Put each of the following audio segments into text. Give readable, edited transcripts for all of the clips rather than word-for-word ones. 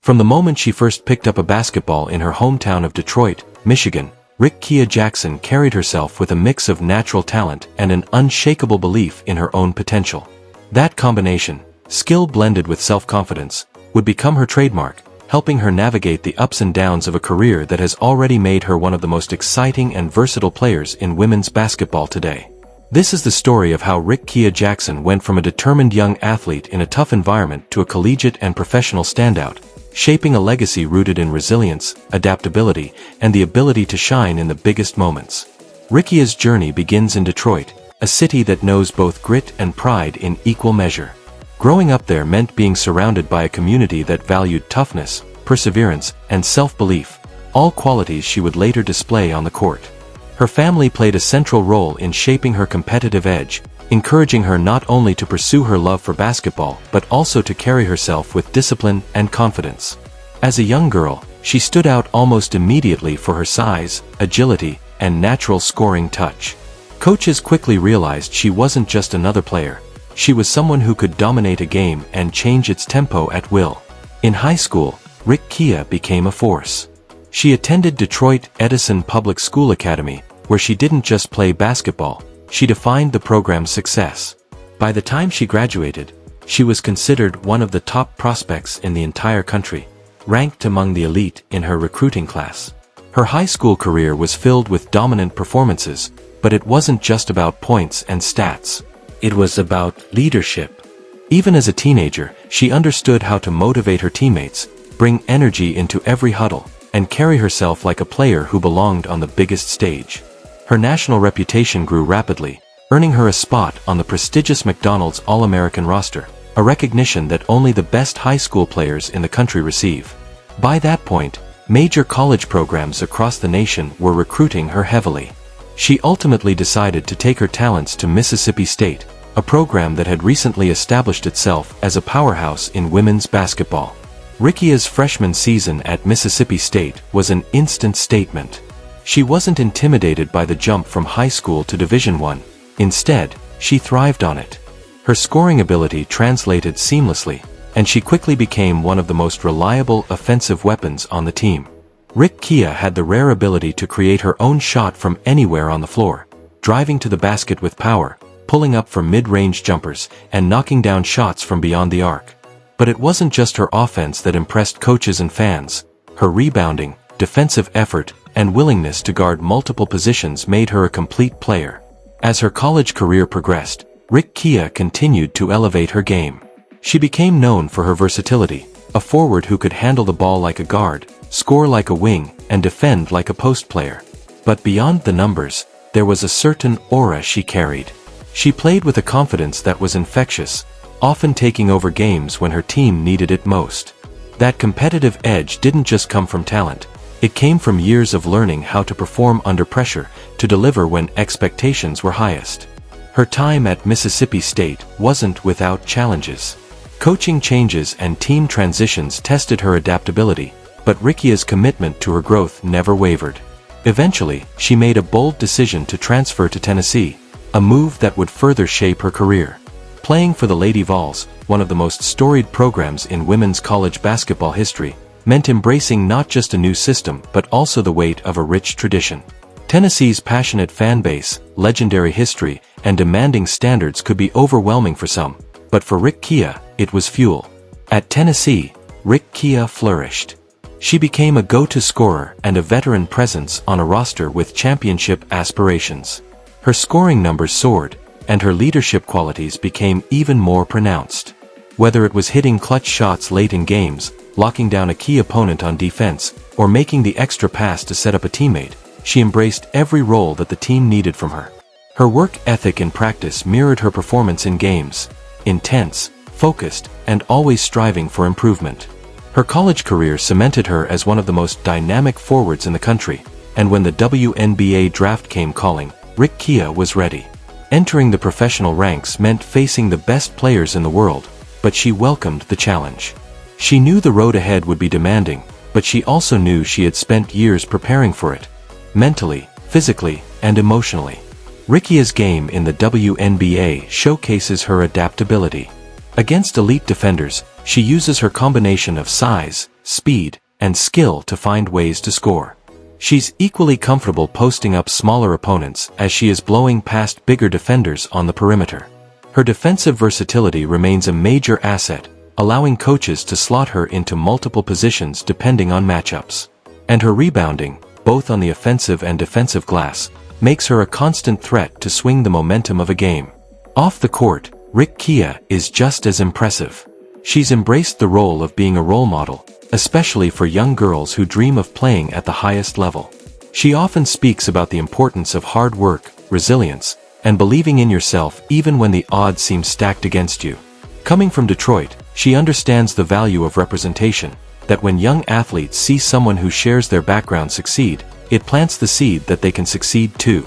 From the moment she first picked up a basketball in her hometown of Detroit, Michigan, Rickea Jackson carried herself with a mix of natural talent and an unshakable belief in her own potential. That combination, skill blended with self-confidence, would become her trademark, helping her navigate the ups and downs of a career that has already made her one of the most exciting and versatile players in women's basketball today. This is the story of how Rickea Jackson went from a determined young athlete in a tough environment to a collegiate and professional standout, shaping a legacy rooted in resilience, adaptability, and the ability to shine in the biggest moments. Rickea's journey begins in Detroit, a city that knows both grit and pride in equal measure. Growing up there meant being surrounded by a community that valued toughness, perseverance, and self-belief, all qualities she would later display on the court. Her family played a central role in shaping her competitive edge, encouraging her not only to pursue her love for basketball but also to carry herself with discipline and confidence. As a young girl, she stood out almost immediately for her size, agility, and natural scoring touch. Coaches quickly realized she wasn't just another player. She was someone who could dominate a game and change its tempo at will. In high school, Rickea became a force. She attended Detroit Edison Public School Academy, where she didn't just play basketball, she defined the program's success. By the time she graduated, she was considered one of the top prospects in the entire country, ranked among the elite in her recruiting class. Her high school career was filled with dominant performances, but it wasn't just about points and stats. It was about leadership. Even as a teenager, she understood how to motivate her teammates, bring energy into every huddle, and carry herself like a player who belonged on the biggest stage. Her national reputation grew rapidly, earning her a spot on the prestigious McDonald's All-American roster, a recognition that only the best high school players in the country receive. By that point, major college programs across the nation were recruiting her heavily. She ultimately decided to take her talents to Mississippi State, a program that had recently established itself as a powerhouse in women's basketball. Rickea's freshman season at Mississippi State was an instant statement. She wasn't intimidated by the jump from high school to Division I. Instead, she thrived on it. Her scoring ability translated seamlessly, and she quickly became one of the most reliable offensive weapons on the team. Rickea had the rare ability to create her own shot from anywhere on the floor, driving to the basket with power, pulling up for mid-range jumpers, and knocking down shots from beyond the arc. But it wasn't just her offense that impressed coaches and fans. Her rebounding, defensive effort, and willingness to guard multiple positions made her a complete player. As her college career progressed, Rickea continued to elevate her game. She became known for her versatility, a forward who could handle the ball like a guard, score like a wing, and defend like a post player. But beyond the numbers, there was a certain aura she carried. She played with a confidence that was infectious, often taking over games when her team needed it most. That competitive edge didn't just come from talent. It came from years of learning how to perform under pressure, to deliver when expectations were highest. Her time at Mississippi State wasn't without challenges. Coaching changes and team transitions tested her adaptability, but Rickea's commitment to her growth never wavered. Eventually, she made a bold decision to transfer to Tennessee, a move that would further shape her career. Playing for the Lady Vols, one of the most storied programs in women's college basketball history, meant embracing not just a new system but also the weight of a rich tradition. Tennessee's passionate fan base, legendary history, and demanding standards could be overwhelming for some, but for Rickea, it was fuel. At Tennessee, Rickea flourished. She became a go-to scorer and a veteran presence on a roster with championship aspirations. Her scoring numbers soared, and her leadership qualities became even more pronounced. Whether it was hitting clutch shots late in games, locking down a key opponent on defense, or making the extra pass to set up a teammate, she embraced every role that the team needed from her. Her work ethic in practice mirrored her performance in games: intense, focused, and always striving for improvement. Her college career cemented her as one of the most dynamic forwards in the country, and when the WNBA draft came calling, Rickea was ready. Entering the professional ranks meant facing the best players in the world, but she welcomed the challenge. She knew the road ahead would be demanding, but she also knew she had spent years preparing for it, mentally, physically, and emotionally. Rickea's game in the WNBA showcases her adaptability. Against elite defenders, she uses her combination of size, speed, and skill to find ways to score. She's equally comfortable posting up smaller opponents as she is blowing past bigger defenders on the perimeter. Her defensive versatility remains a major asset, allowing coaches to slot her into multiple positions depending on matchups. And her rebounding, both on the offensive and defensive glass, makes her a constant threat to swing the momentum of a game. Off the court, Rickea is just as impressive. She's embraced the role of being a role model, especially for young girls who dream of playing at the highest level. She often speaks about the importance of hard work, resilience, and believing in yourself even when the odds seem stacked against you. Coming from Detroit, she understands the value of representation, that when young athletes see someone who shares their background succeed, it plants the seed that they can succeed too.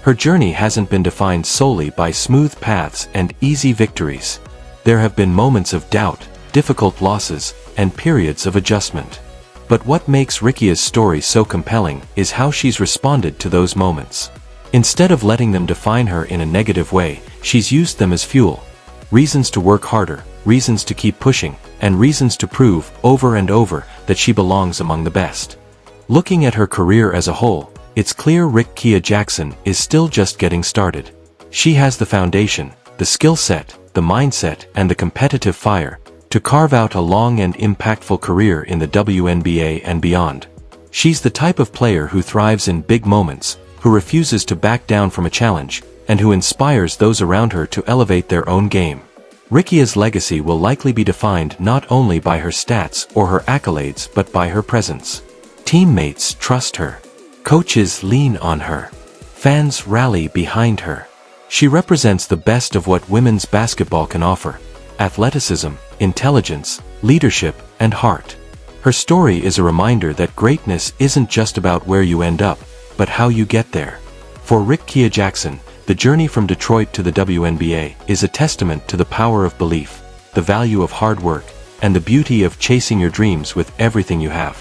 Her journey hasn't been defined solely by smooth paths and easy victories. There have been moments of doubt, difficult losses, and periods of adjustment. But what makes Rickea's story so compelling is how she's responded to those moments. Instead of letting them define her in a negative way, she's used them as fuel. Reasons to work harder, reasons to keep pushing, and reasons to prove over and over that she belongs among the best. Looking at her career as a whole, it's clear Rickea Jackson is still just getting started. She has the foundation, the skill set, the mindset, and the competitive fire to carve out a long and impactful career in the WNBA and beyond. She's the type of player who thrives in big moments, who refuses to back down from a challenge, and who inspires those around her to elevate their own game. Rickea's legacy will likely be defined not only by her stats or her accolades but by her presence. Teammates trust her. Coaches lean on her. Fans rally behind her. She represents the best of what women's basketball can offer: athleticism, intelligence, leadership, and heart. Her story is a reminder that greatness isn't just about where you end up, but how you get there. For Rickea Jackson, the journey from Detroit to the WNBA is a testament to the power of belief, the value of hard work, and the beauty of chasing your dreams with everything you have.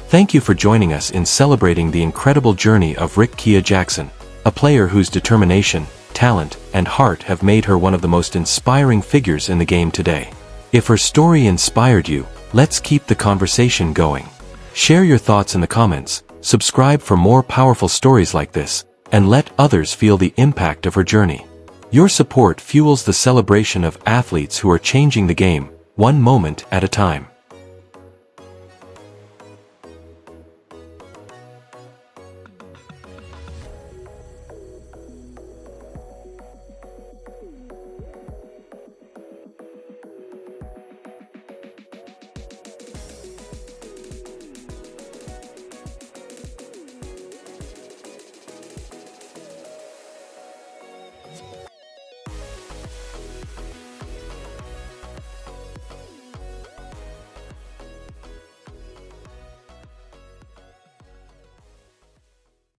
Thank you for joining us in celebrating the incredible journey of Rickea Jackson, a player whose determination, talent, and heart have made her one of the most inspiring figures in the game today. If her story inspired you, let's keep the conversation going. Share your thoughts in the comments, subscribe for more powerful stories like this, and let others feel the impact of her journey. Your support fuels the celebration of athletes who are changing the game, one moment at a time.